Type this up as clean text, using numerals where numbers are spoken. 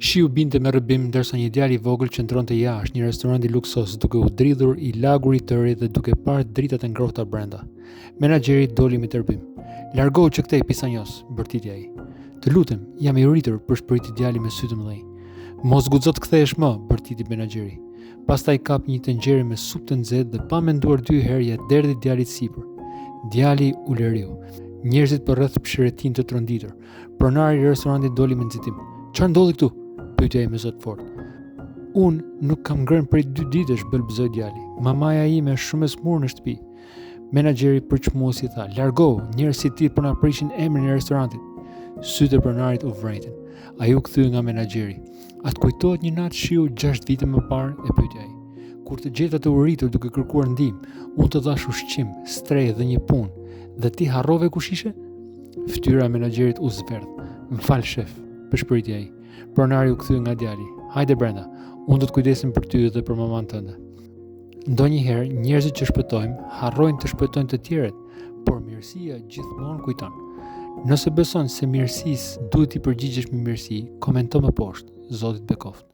Shiu binte me rrëbim ndërsa një djalë i vogël qëndronte jashtë një restoranti luksos duke u dridhur i lagur i tërë dhe duke parë dritat e ngrohta brenda. Menaxheri doli me tërpim. "Largohu që këtej pisanjos", bërtiti ai. "Të lutem, jam i uritur", përshpëriti djali me sy të mëdhenj. "Mos guxo të kthehesh më", bërtiti menaxheri. Pastaj kapi një tenxhere me supë të nxehtë dhe pa menduar 2 herë ja derdhi djalit sipër. Djali u lëriu. Njerëzit përreth pshëretinë të tronditur. Pronari i restorantit doli me nxitim. "Çfarë ndodhi këtu?" pyeti ai me zot fort. "Unë nuk kam ngrënë prej 2 ditësh", bëlbëzoi djali. "Mamaja ime është shumë e smur në shtëpi." Menaxheri përçmuesi tha: "Largohu, njerëz si ti po na prishin emrin e restorantit." Sytë e pronarit u vrejtën. Ai u kthye nga menaxheri. "A të kujtohet një natë shiu 6 vite më parë?" e pyeti ai. "Kur të gjeta të uritur duke kërkuar ndihmë, unë të dhash ushqim, strehë dhe një punë, dhe ti harrove kush ishe?" Fytyra e menaxherit u zverdh. "M'fal shef", përshpëriti ai. Pronari u kthye nga djali. "Hajde brenda, unë do të kujdesem për ty dhe për maman tënde." Ndonjëherë njerëzit që shpëtojmë harrojnë të shpëtojnë të tjerët, por mirësia gjithmonë kujton. Nëse beson se mirësisë duhet i përgjigjesh me mirësi, komento më poshtë. Zotit bekoft.